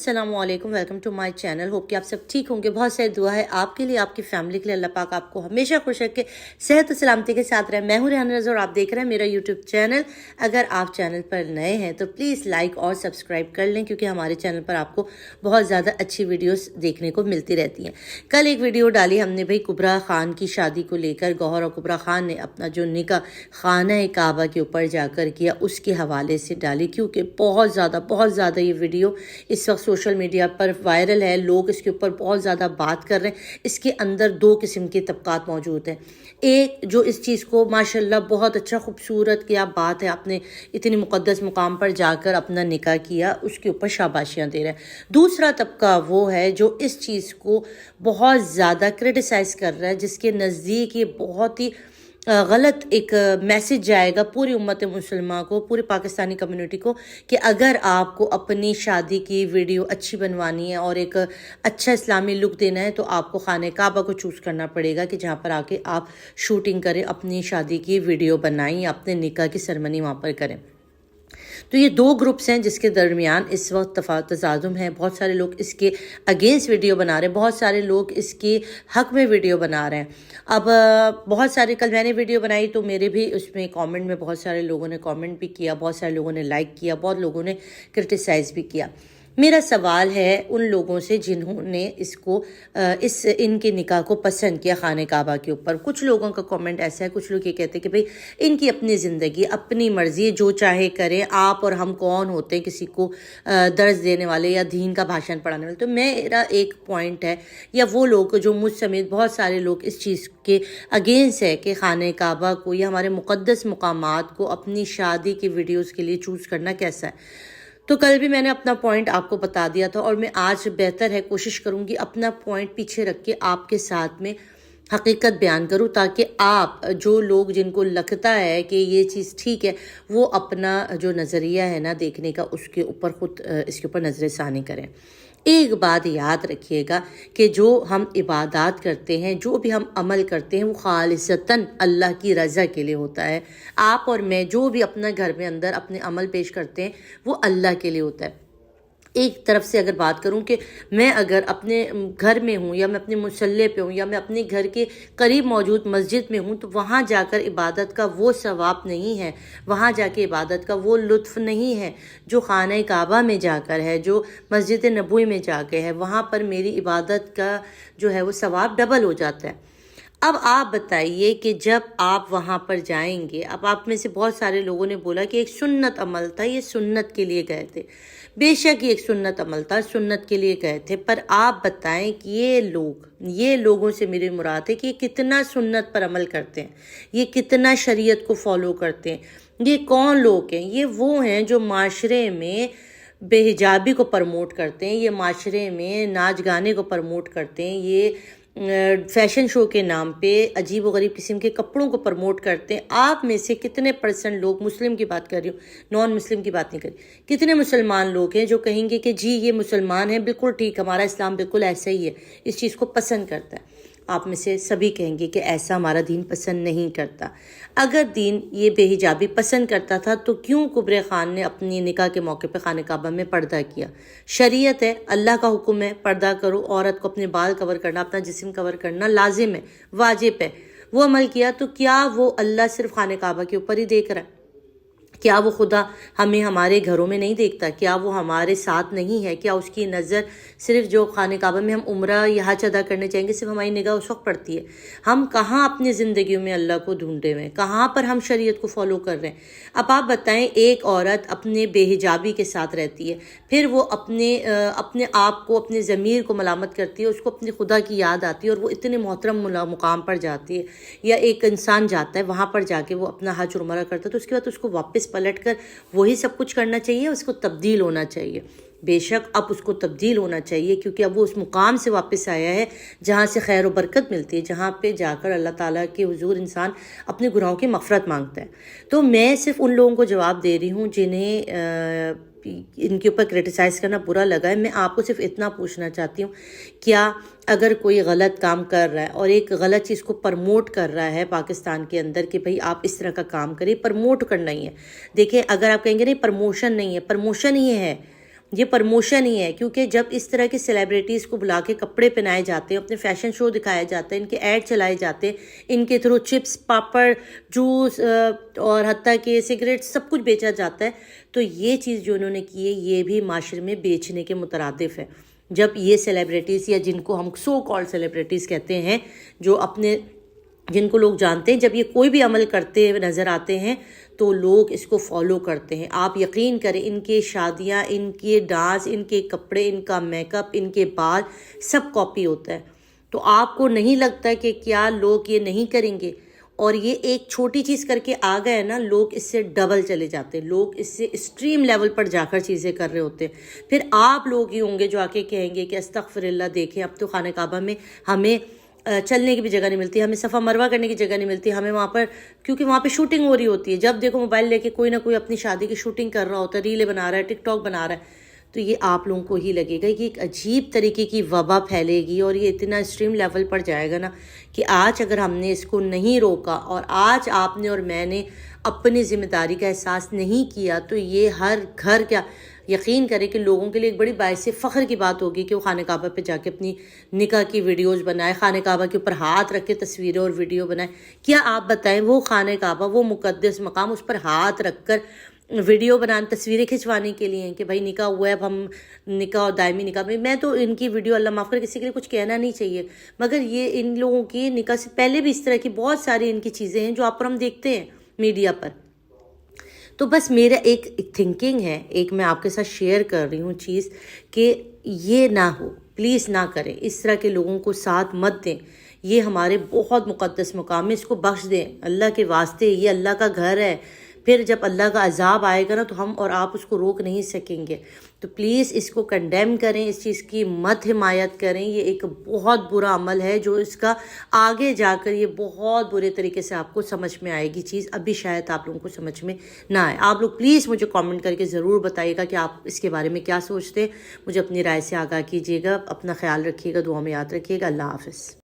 अस्सलाम वालेकुम, welcome to my channel. Hope कि आप सब ठीक होंगे। बहुत सारी दुआ है आपके लिए, आपकी फैमिली के लिए। अल्लाह पाक आपको हमेशा खुश रखे, सेहत और सलामती के साथ रहे। मैं हूं रेहान रज़ा और आप देख रहे हैं मेरा यूट्यूब चैनल। अगर आप चैनल पर नए हैं तो प्लीज़ लाइक और सब्सक्राइब कर लें, क्योंकि हमारे चैनल पर आपको बहुत ज़्यादा अच्छी वीडियोस देखने को मिलती रहती हैं। कल एक वीडियो डाली हमने भाई कुबरा खान की शादी को लेकर। गौहर और कुबरा खान ने अपना जो निकाह खाना काबा के ऊपर जाकर किया, उसके हवाले से डाली, क्योंकि बहुत ज़्यादा ये वीडियो इस वक्त सोशल मीडिया पर वायरल है। लोग इसके ऊपर बहुत ज़्यादा बात कर रहे हैं। इसके अंदर दो किस्म के तबकात मौजूद हैं। एक जो इस चीज़ को माशाल्लाह बहुत अच्छा खूबसूरत क्या बात है, आपने इतनी मुक़द्दस मुकाम पर जाकर अपना निकाह किया, उसके ऊपर शाबाशियाँ दे रहे हैं। दूसरा तबका वो है जो इस चीज़ को बहुत ज़्यादा क्रिटिसाइज़ कर रहा है, जिसके नज़दीक ये बहुत ही गलत एक मैसेज जाएगा पूरी उम्मत मुसलमा को, पूरी पाकिस्तानी कम्युनिटी को, कि अगर आपको अपनी शादी की वीडियो अच्छी बनवानी है और एक अच्छा इस्लामी लुक देना है तो आपको खाने काबा को चूज़ करना पड़ेगा, कि जहाँ पर आके आप शूटिंग करें, अपनी शादी की वीडियो बनाएं, अपने निकाह की सेरेमनी वहाँ पर करें। तो ये दो ग्रुप्स हैं जिसके दरमियान इस वक्त तज़ादुम है। बहुत सारे लोग इसके अगेंस्ट वीडियो बना रहे हैं, बहुत सारे लोग इसके हक में वीडियो बना रहे हैं। अब बहुत सारे, कल मैंने वीडियो बनाई तो मेरे भी उसमें कमेंट में बहुत सारे लोगों ने कमेंट भी किया, बहुत सारे लोगों ने लाइक किया, बहुत लोगों ने क्रिटिसाइज़ भी किया। मेरा सवाल है उन लोगों से जिन्होंने इसको इनके निकाह को पसंद किया खाने काबा के ऊपर। कुछ लोगों का कमेंट ऐसा है, कुछ लोग ये कहते हैं कि भाई इनकी अपनी ज़िंदगी, अपनी मर्ज़ी, जो चाहे करें, आप और हम कौन होते हैं किसी को दर्ज देने वाले या दीन का भाषण पढ़ाने वाले। तो मेरा एक पॉइंट है, या वो लोग जो मुझ समेत बहुत सारे लोग इस चीज़ के अगेंस्ट है कि खाने काबा को या हमारे मुक़द्दस मुकामात को अपनी शादी की वीडियोज़ के लिए चूज़ करना कैसा है। तो कल भी मैंने अपना पॉइंट आपको बता दिया था, और मैं आज बेहतर है कोशिश करूंगी अपना पॉइंट पीछे रख के आपके साथ में हकीकत बयान करूं, ताकि आप जो लोग जिनको लगता है कि ये चीज़ ठीक है, वो अपना जो नज़रिया है ना देखने का, उसके ऊपर खुद इसके ऊपर नज़रसानी करें। एक बात याद रखिएगा कि जो हम इबादत करते हैं, जो भी हम अमल करते हैं, वो खालिसतन अल्लाह की रज़ा के लिए होता है। आप और मैं जो भी अपना घर में अंदर अपने अमल पेश करते हैं, वो अल्लाह के लिए होता है। एक तरफ से अगर बात करूं कि मैं अगर अपने घर में हूं, या मैं अपने मुसल्ले पे हूं, या मैं अपने घर के करीब मौजूद मस्जिद में हूं, तो वहां जाकर इबादत का वो सवाब नहीं है, वहां जाके इबादत का वो लुत्फ़ नहीं है जो खाना काबा में जाकर है, जो मस्जिद नबवी में जाके है। वहां पर मेरी इबादत का जो है वो सवाब डबल हो जाता है। अब आप बताइए कि जब आप वहाँ पर जाएंगे, अब आप में से बहुत सारे लोगों ने बोला कि एक सुन्नत अमल था, ये सुन्नत के लिए गए थे। बेशक ये एक सुन्नत अमल था, सुन्नत के लिए गए थे, पर आप बताएं कि ये लोगों से मेरी मुराद है कि ये कितना सुन्नत पर अमल करते हैं, ये कितना शरीयत को फॉलो करते हैं। ये कौन लोग हैं? ये वो हैं जो माशरे में बेहिजाबी को प्रमोट करते हैं, ये माशरे में नाच गाने को प्रमोट करते हैं, ये फैशन शो के नाम पे अजीब व गरीब किस्म के कपड़ों को प्रमोट करते हैं। आप में से कितने परसेंट लोग, मुस्लिम की बात कर रही हूँ, नॉन मुस्लिम की बात नहीं कर रही, कितने मुसलमान लोग हैं जो कहेंगे कि जी ये मुसलमान है, बिल्कुल ठीक, हमारा इस्लाम बिल्कुल ऐसा ही है, इस चीज़ को पसंद करता है? आप में से सभी कहेंगे कि ऐसा हमारा दीन पसंद नहीं करता। अगर दीन ये बेहिजाबी पसंद करता था तो क्यों कुबरे खान ने अपनी निकाह के मौके पर खाने काबा में पर्दा किया? शरीयत है, अल्लाह का हुक्म है, पर्दा करो। औरत को अपने बाल कवर करना, अपना जिस्म कवर करना लाजिम है, वाजिब है। वो अमल किया तो क्या वो अल्लाह सिर्फ खाने काबा के ऊपर ही देख रहा है? क्या वो खुदा हमें हमारे घरों में नहीं देखता? क्या वो हमारे साथ नहीं है? क्या उसकी नज़र सिर्फ जो खाने काबा में हम उम्रा या हज अदा करने जाएंगे, सिर्फ हमारी निगाह उस वक्त पड़ती है? हम कहाँ अपनी ज़िंदगी में अल्लाह को ढूंढे हुए हैं? कहाँ पर हम शरीयत को फॉलो कर रहे हैं? अब आप बताएं, एक औरत अपने बेहिजाबी के साथ रहती है, फिर वो अपने आप को, अपने ज़मीर को मलामत करती है, उसको अपने खुदा की याद आती है, और वो इतने मोहतरम मुकाम पर जाती है, या एक इंसान जाता है वहाँ पर जाके वो अपना हज उम्रा करता है, तो उसके बाद उसको वापस पलटकर वही सब कुछ करना चाहिए? उसको तब्दील होना चाहिए। बेशक अब उसको तब्दील होना चाहिए, क्योंकि अब वो उस मुकाम से वापस आया है जहाँ से खैर व बरकत मिलती है, जहाँ पे जाकर अल्लाह ताला के हुजूर इंसान अपने गुनाहों की मग़फ़िरत मांगता है। तो मैं सिर्फ उन लोगों को जवाब दे रही हूँ जिन्हें इनके ऊपर क्रिटिसाइज़ करना बुरा लगा है। मैं आपको सिर्फ इतना पूछना चाहती हूँ, क्या अगर कोई गलत काम कर रहा है और एक गलत चीज़ को प्रमोट कर रहा है पाकिस्तान के अंदर कि भाई आप इस तरह का काम करिए, प्रमोट करना ही है। देखिए, अगर आप कहेंगे नहीं प्रमोशन नहीं है, प्रमोशन ही है। یہ پرموشن ہی ہے، کیونکہ جب اس طرح کے سیلیبریٹیز کو بلا کے کپڑے پہنائے جاتے ہیں، اپنے فیشن شو دکھایا جاتا ہے، ان کے ایڈ چلائے جاتے ہیں، ان کے تھرو چپس، پاپڑ، جوس اور حتیٰ کہ سگریٹ سب کچھ بیچا جاتا ہے، تو یہ چیز جو انہوں نے کی ہے یہ بھی معاشرے میں بیچنے کے مترادف ہے۔ جب یہ سیلیبریٹیز یا جن کو ہم سو کال سیلیبریٹیز کہتے ہیں، جو اپنے جن کو لوگ جانتے ہیں، جب یہ کوئی بھی عمل کرتے نظر آتے ہیں تو لوگ اس کو فالو کرتے ہیں۔ آپ یقین کریں ان کے شادیاں، ان کے ڈانس، ان کے کپڑے، ان کا میک اپ، ان کے بال سب کاپی ہوتا ہے۔ تو آپ کو نہیں لگتا کہ کیا لوگ یہ نہیں کریں گے؟ اور یہ ایک چھوٹی چیز کر کے آ گئے نا، لوگ اس سے ڈبل چلے جاتے ہیں، لوگ اس سے ایکسٹریم لیول پر جا کر چیزیں کر رہے ہوتے ہیں۔ پھر آپ لوگ ہی ہوں گے جو آ کے کہیں گے کہ استغفر اللہ، دیکھیں اب تو خانہ کعبہ میں ہمیں چلنے کی بھی جگہ نہیں ملتی، ہمیں صفا مروہ کرنے کی جگہ نہیں ملتی، ہمیں وہاں پر کیونکہ وہاں پہ شوٹنگ ہو رہی ہوتی ہے، جب دیکھو موبائل لے کے کوئی نہ کوئی اپنی شادی کی شوٹنگ کر رہا ہوتا ہے، ریلیں بنا رہا ہے، ٹک ٹاک بنا رہا ہے۔ تو یہ آپ لوگوں کو ہی لگے گا کہ ایک عجیب طریقے کی وبا پھیلے گی اور یہ اتنا ایکسٹریم لیول پر جائے گا نا کہ آج اگر ہم نے اس کو نہیں روکا اور آج آپ نے اور میں نے اپنی ذمہ داری کا احساس نہیں کیا تو یہ ہر گھر کیا یقین کرے کہ لوگوں کے لیے ایک بڑی باعث فخر کی بات ہوگی کہ وہ خانہ کعبہ پہ جا کے اپنی نکاح کی ویڈیوز بنائے، خانہ کعبہ کے اوپر ہاتھ رکھ کے تصویریں اور ویڈیو بنائے۔ کیا آپ بتائیں وہ خانہ کعبہ، وہ مقدس مقام، اس پر ہاتھ رکھ کر ویڈیو بنانے، تصویریں کھنچوانے کے لیے ہیں کہ بھائی نکاح ہوا ہے، اب ہم نکاح اور دائمی نکاح میں تو ان کی ویڈیو اللہ معاف کرے کسی کے لیے کچھ کہنا نہیں چاہیے، مگر یہ ان لوگوں کی نکاح سے پہلے بھی اس طرح کی بہت ساری ان کی چیزیں ہیں جو آپ پر ہم دیکھتے ہیں میڈیا پر۔ تو بس میرا ایک تھنکنگ ہے، ایک میں آپ کے ساتھ شیئر کر رہی ہوں چیز کہ یہ نہ ہو، پلیز نہ کریں، اس طرح کے لوگوں کو ساتھ مت دیں۔ یہ ہمارے بہت مقدس مقام ہے، اس کو بخش دیں اللہ کے واسطے، یہ اللہ کا گھر ہے۔ پھر جب اللہ کا عذاب آئے گا نا تو ہم اور آپ اس کو روک نہیں سکیں گے۔ تو پلیز اس کو کنڈیم کریں، اس چیز کی مت حمایت کریں۔ یہ ایک بہت برا عمل ہے جو اس کا آگے جا کر یہ بہت برے طریقے سے آپ کو سمجھ میں آئے گی چیز، ابھی شاید آپ لوگوں کو سمجھ میں نہ آئے۔ آپ لوگ پلیز مجھے کامنٹ کر کے ضرور بتائیے گا کہ آپ اس کے بارے میں کیا سوچتے ہیں، مجھے اپنی رائے سے آگاہ کیجیے گا۔ اپنا خیال رکھیے گا، دعا میں یاد رکھیے گا۔ اللہ حافظ۔